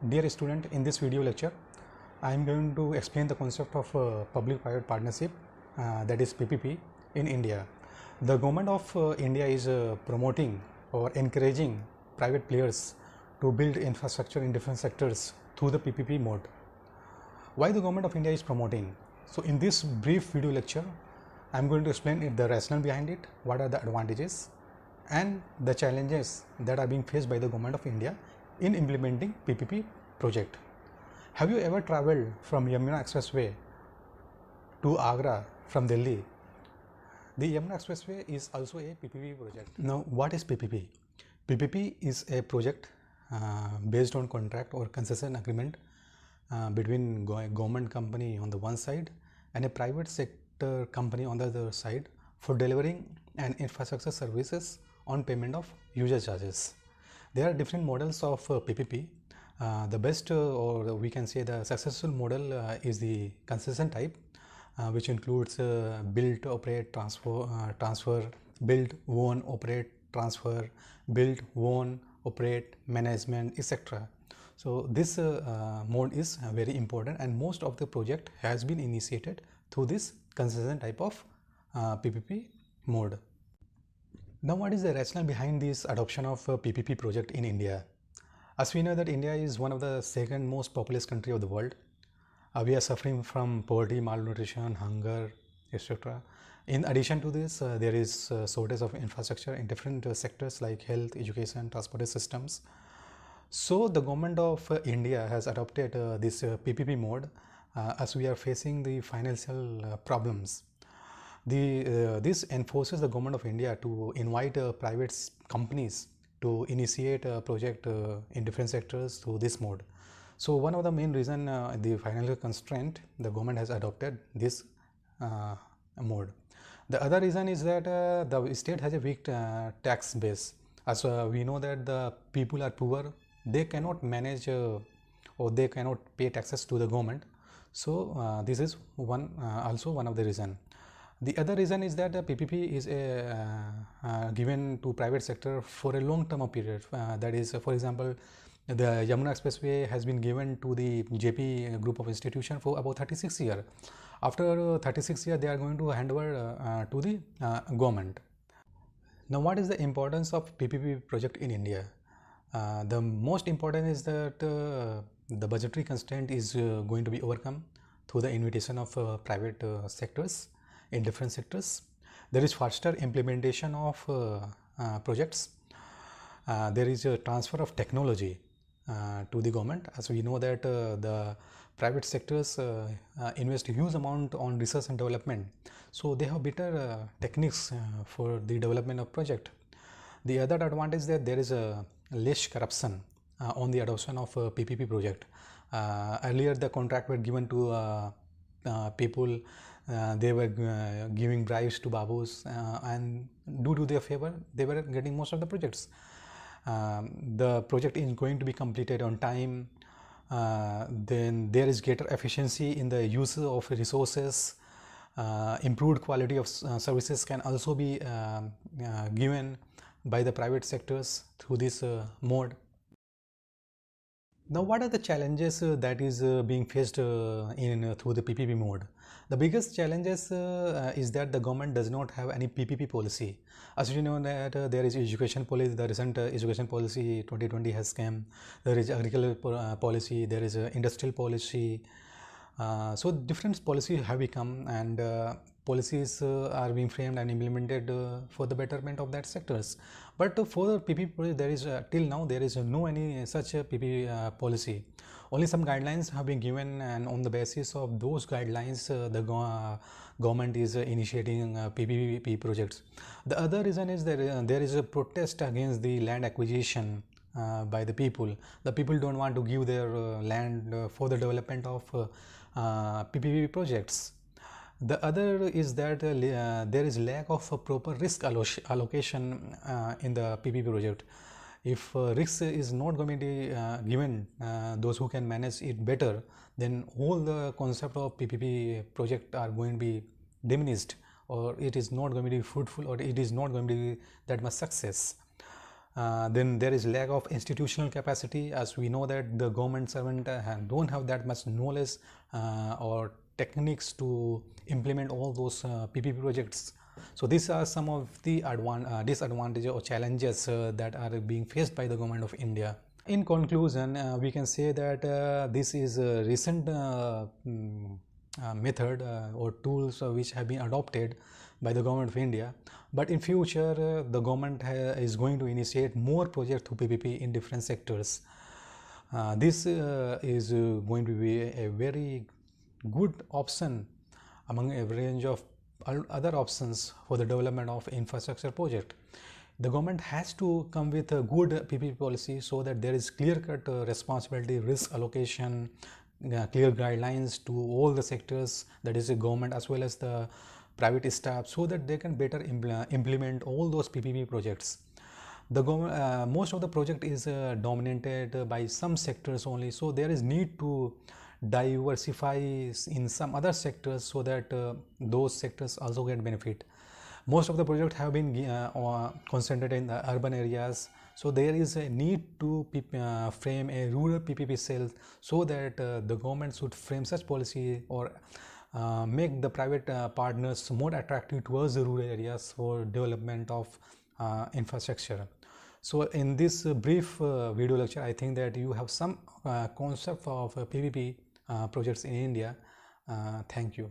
Dear student, in this video lecture, I am going to explain the concept of public-private partnership, that is PPP, in India. The government of India is promoting or encouraging private players to build infrastructure in different sectors through the PPP mode. Why the government of India is promoting? So in this brief video lecture, I am going to explain the rationale behind it, what are the advantages and the challenges that are being faced by the government of India in implementing PPP project. Have you ever traveled from Yamuna Expressway to Agra from Delhi? The Yamuna Expressway is also a PPP project. Now, what is PPP? PPP is a project based on contract or concession agreement between government company on the one side and a private sector company on the other side for delivering an infrastructure services on payment of user charges. There are different models of PPP. The best or we can say the successful model is the concession type, which includes build, operate, transfer, build, own, operate, transfer, build, own, operate, management, etc. So this mode is very important, and most of the project has been initiated through this concession type of PPP mode. Now, what is the rationale behind this adoption of PPP project in India? As we know that India is one of the second most populous country of the world. We are suffering from poverty, malnutrition, hunger, etc. In addition to this, there is shortage of infrastructure in different sectors like health, education, transportation systems. So the government of India has adopted this PPP mode as we are facing the financial problems. This enforces the government of India to invite private companies to initiate a project in different sectors through this mode. So one of the main reason the financial constraint, the government has adopted this mode. The other reason is that the state has a weak tax base. As we know that the people are poor, they cannot manage or they cannot pay taxes to the government. So this is also one of the reason. The other reason is that the PPP is given to private sector for a long term period. That is, for example, the Yamuna Expressway has been given to the JP group of institution for about 36 years. After 36 years, they are going to hand over to the government. Now, what is the importance of PPP project in India? The most important is that the budgetary constraint is going to be overcome through the invitation of private sectors in different sectors. There is faster implementation of projects. There is a transfer of technology to the government, as we know that the private sectors invest a huge amount on research and development, so they have better techniques for the development of project. The other advantage is that there is a less corruption on the adoption of a PPP project. Earlier the contract were given to people, they were giving bribes to babus, and due to their favor they were getting most of the projects. The project is going to be completed on time, then there is greater efficiency in the use of resources, improved quality of services can also be given by the private sectors through this mode. Now, what are the challenges that is being faced through the PPP mode? The biggest challenges is that the government does not have any PPP policy. As you know that there is education policy, the recent education policy 2020 has come. There is agricultural policy, there is industrial policy. So different policies have become, and policies are being framed and implemented for the betterment of that sectors. But for the PPP, there is till now there is no any such PPP policy. Only some guidelines have been given, and on the basis of those guidelines, the government is initiating PPP projects. The other reason is that there is a protest against the land acquisition by the people. The people don't want to give their land for the development of PPP projects. The other is that there is lack of proper risk allocation in the PPP project. If risk is not going to be given those who can manage it better, then all the concept of PPP project are going to be diminished, or it is not going to be fruitful, or it is not going to be that much success. Then there is lack of institutional capacity, as we know that the government servant don't have that much knowledge or techniques to implement all those PPP projects. So these are some of the disadvantages or challenges that are being faced by the government of India. In conclusion, we can say that this is a recent method or tools which have been adopted by the government of India, but in future the government is going to initiate more projects through PPP in different sectors. This is going to be a very good option among a range of other options for the development of infrastructure project. The government has to come with a good PPP policy so that there is clear-cut responsibility, risk allocation, clear guidelines to all the sectors, that is the government as well as the private staff, so that they can better implement all those PPP projects. The government, most of the project is dominated by some sectors only, so there is need to diversify in some other sectors so that those sectors also get benefit. Most of the projects have been concentrated in the urban areas, so there is a need to frame a rural PPP cell so that the government should frame such policy or make the private partners more attractive towards the rural areas for development of infrastructure. So in this brief video lecture, I think that you have some concept of PPP projects in India. Thank you.